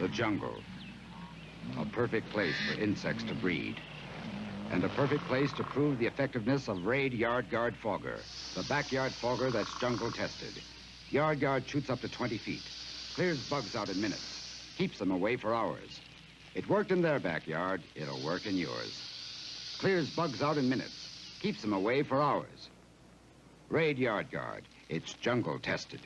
The jungle. A perfect place for insects to breed. And a perfect place to prove the effectiveness of Raid Yard Guard Fogger, the backyard fogger that's jungle tested. Yard Guard shoots up to 20 feet, clears bugs out in minutes, keeps them away for hours. It worked in their backyard, it'll work in yours. Clears bugs out in minutes, keeps them away for hours. Raid Yard Guard, it's jungle tested.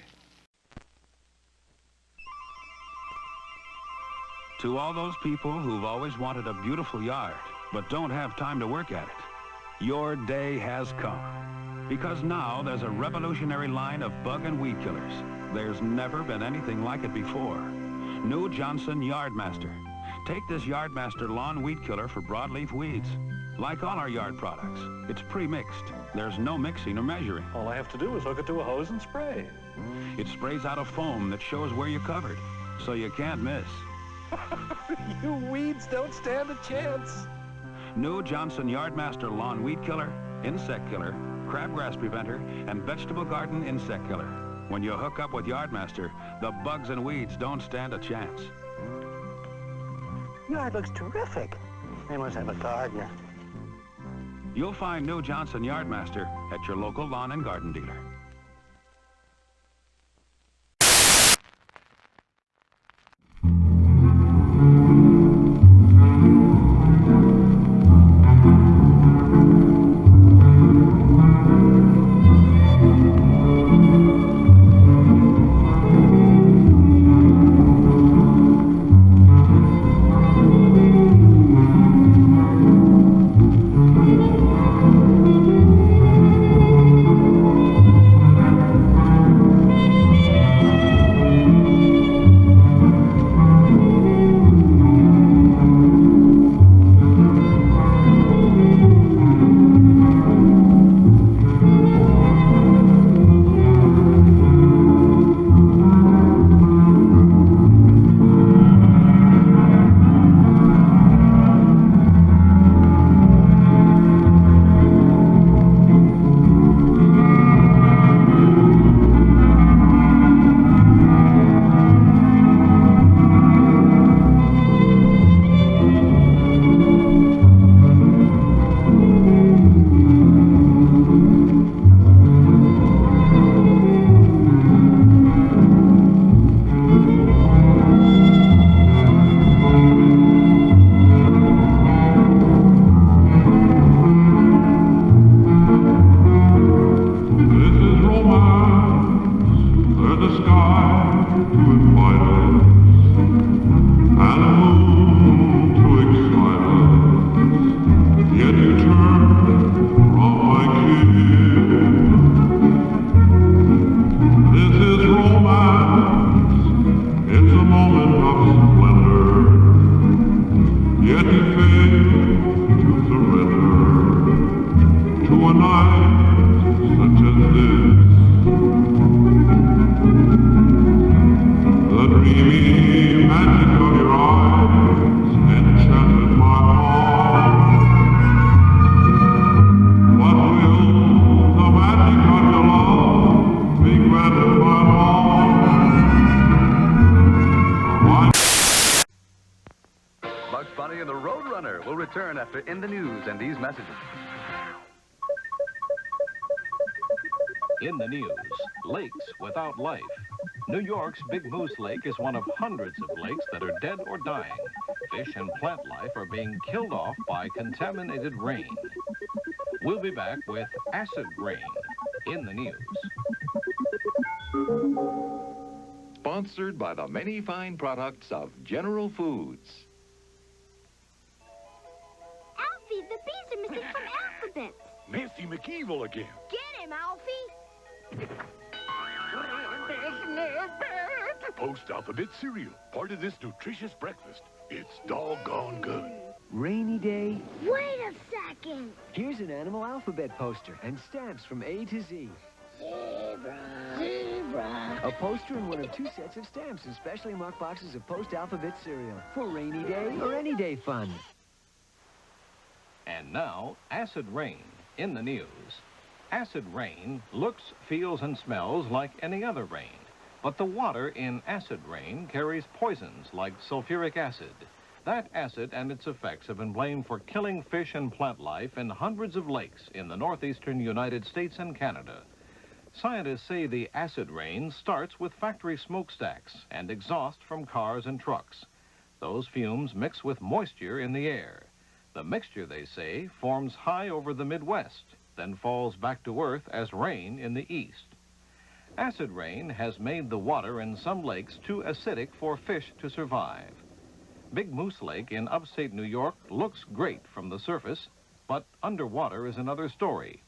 To all those people who've always wanted a beautiful yard, but don't have time to work at it, your day has come. Because now there's a revolutionary line of bug and weed killers. There's never been anything like it before. New Johnson Yardmaster. Take this Yardmaster lawn weed killer for broadleaf weeds. Like all our yard products, it's pre-mixed. There's no mixing or measuring. All I have to do is hook it to a hose and spray. It sprays out a foam that shows where you're covered, so you can't miss. You weeds don't stand a chance. New Johnson Yardmaster Lawn Weed Killer, Insect Killer, Crabgrass Preventer, and Vegetable Garden Insect Killer. When you hook up with Yardmaster, the bugs and weeds don't stand a chance. Yard looks terrific. They must have a gardener. You'll find New Johnson Yardmaster at your local lawn and garden dealer. Return after In the News and these messages. In the news, lakes without life. New York's Big Moose Lake is one of hundreds of lakes that are dead or dying. Fish and plant life are being killed off by contaminated rain. We'll be back with acid rain in the news. Sponsored by the many fine products of General Foods. Alfie, the bees are missing from Alphabet. Nancy McEvil again. Get him, Alfie. Post-alphabet cereal, part of this nutritious breakfast. It's doggone good. Rainy day. Wait a second. Here's an animal alphabet poster and stamps from A to Z. Zebra. Zebra. A poster and one of 2 sets of stamps in specially marked boxes of post-alphabet cereal for rainy day or any day fun. And now, acid rain in the news. Acid rain looks, feels, and smells like any other rain. But the water in acid rain carries poisons like sulfuric acid. That acid and its effects have been blamed for killing fish and plant life in hundreds of lakes in the northeastern United States and Canada. Scientists say the acid rain starts with factory smokestacks and exhaust from cars and trucks. Those fumes mix with moisture in the air. The mixture, they say, forms high over the Midwest, then falls back to earth as rain in the east. Acid rain has made the water in some lakes too acidic for fish to survive. Big Moose Lake in upstate New York looks great from the surface, but underwater is another story.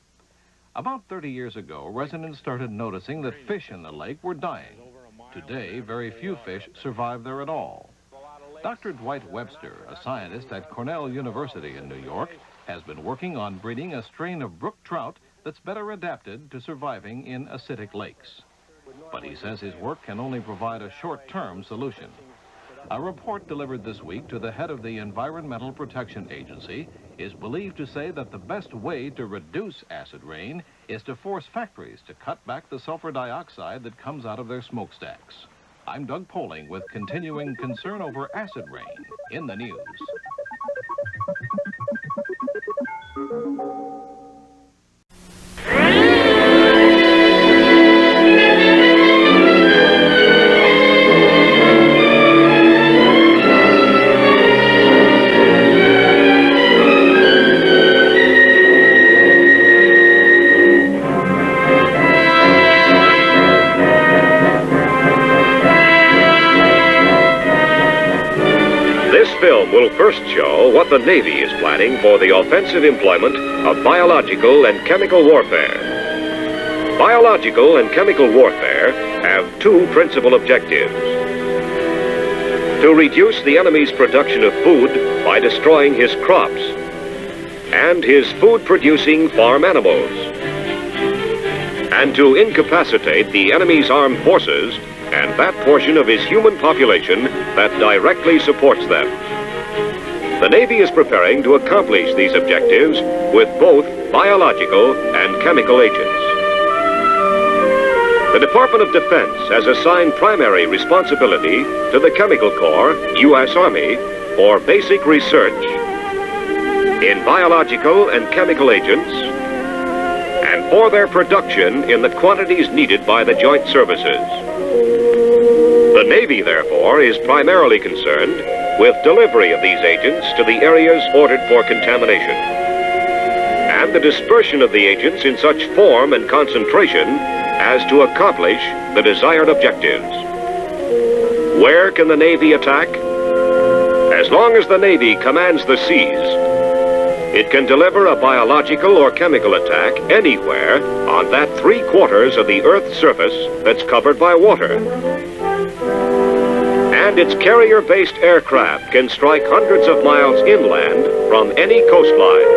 About 30 years ago, residents started noticing that fish in the lake were dying. Today, very few fish survive there at all. Dr. Dwight Webster, a scientist at Cornell University in New York, has been working on breeding a strain of brook trout that's better adapted to surviving in acidic lakes. But he says his work can only provide a short-term solution. A report delivered this week to the head of the Environmental Protection Agency is believed to say that the best way to reduce acid rain is to force factories to cut back the sulfur dioxide that comes out of their smokestacks. I'm Doug Poling with continuing concern over acid rain in the news. Film will first show what the Navy is planning for the offensive employment of biological and chemical warfare. Biological and chemical warfare have two principal objectives: to reduce the enemy's production of food by destroying his crops and his food-producing farm animals, and to incapacitate the enemy's armed forces and that portion of his human population that directly supports them. The Navy is preparing to accomplish these objectives with both biological and chemical agents. The Department of Defense has assigned primary responsibility to the Chemical Corps, U.S. Army, for basic research in biological and chemical agents and for their production in the quantities needed by the joint services. The Navy, therefore, is primarily concerned with delivery of these agents to the areas ordered for contamination, and the dispersion of the agents in such form and concentration as to accomplish the desired objectives. Where can the Navy attack? As long as the Navy commands the seas, it can deliver a biological or chemical attack anywhere on that 3/4 of the Earth's surface that's covered by water. And its carrier-based aircraft can strike hundreds of miles inland from any coastline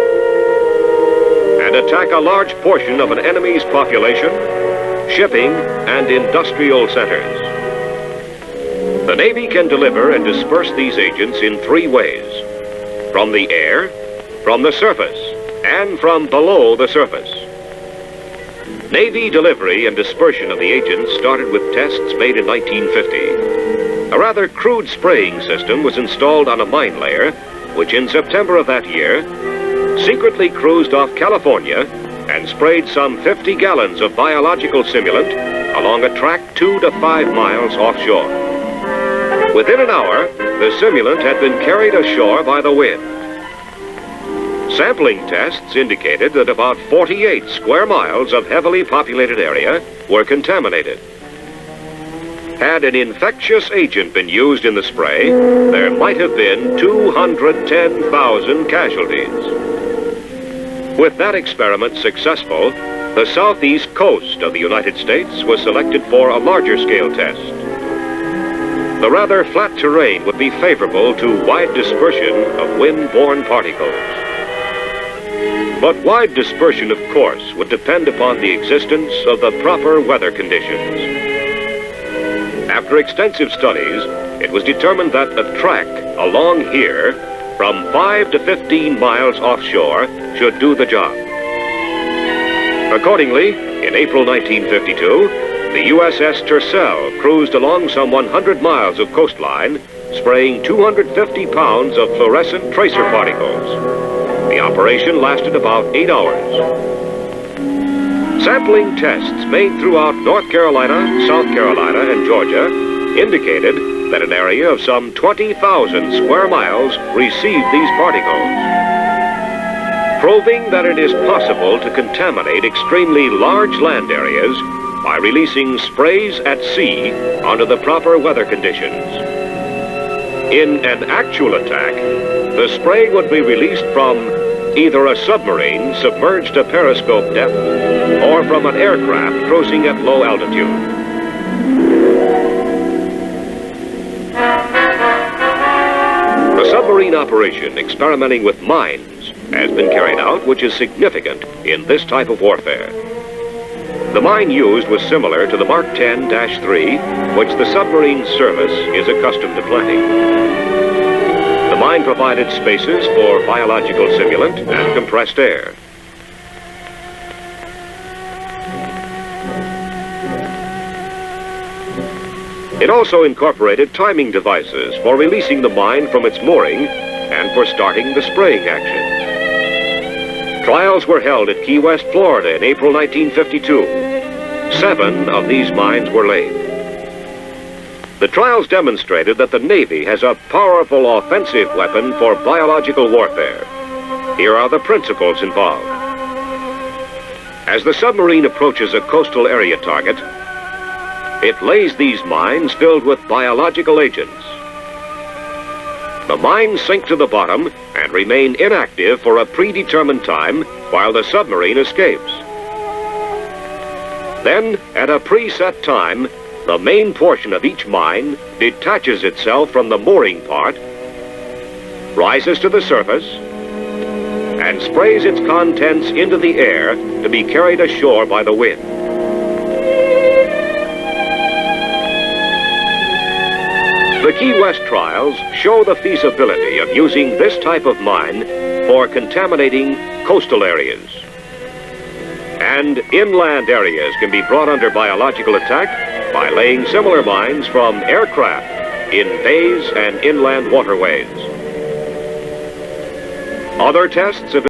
and attack a large portion of an enemy's population, shipping, and industrial centers. The Navy can deliver and disperse these agents in 3 ways: from the air, from the surface, and from below the surface. Navy delivery and dispersion of the agents started with tests made in 1950. A rather crude spraying system was installed on a mine layer, which in September of that year secretly cruised off California and sprayed some 50 gallons of biological simulant along a track 2 to 5 miles offshore. Within an hour, the simulant had been carried ashore by the wind. Sampling tests indicated that about 48 square miles of heavily populated area were contaminated. Had an infectious agent been used in the spray, there might have been 210,000 casualties. With that experiment successful, the southeast coast of the United States was selected for a larger scale test. The rather flat terrain would be favorable to wide dispersion of wind-borne particles. But wide dispersion, of course, would depend upon the existence of the proper weather conditions. After extensive studies, it was determined that a track along here, from 5 to 15 miles offshore, should do the job. Accordingly, in April 1952, the USS Tercel cruised along some 100 miles of coastline, spraying 250 pounds of fluorescent tracer particles. The operation lasted about 8 hours. Sampling tests made throughout North Carolina, South Carolina, and Georgia indicated that an area of some 20,000 square miles received these particles, proving that it is possible to contaminate extremely large land areas by releasing sprays at sea under the proper weather conditions. In an actual attack, the spray would be released from either a submarine submerged to periscope depth or from an aircraft cruising at low altitude. A submarine operation experimenting with mines has been carried out, which is significant in this type of warfare. The mine used was similar to the Mark 10-3, which the submarine service is accustomed to planting. The mine provided spaces for biological simulant and compressed air. It also incorporated timing devices for releasing the mine from its mooring and for starting the spraying action. Trials were held at Key West, Florida in April 1952. 7 of these mines were laid. The trials demonstrated that the Navy has a powerful offensive weapon for biological warfare. Here are the principles involved. As the submarine approaches a coastal area target, it lays these mines filled with biological agents. The mines sink to the bottom and remain inactive for a predetermined time while the submarine escapes. Then, at a preset time, the main portion of each mine detaches itself from the mooring part, rises to the surface, and sprays its contents into the air to be carried ashore by the wind. The Key West trials show the feasibility of using this type of mine for contaminating coastal areas. And inland areas can be brought under biological attack by laying similar mines from aircraft in bays and inland waterways. Other tests have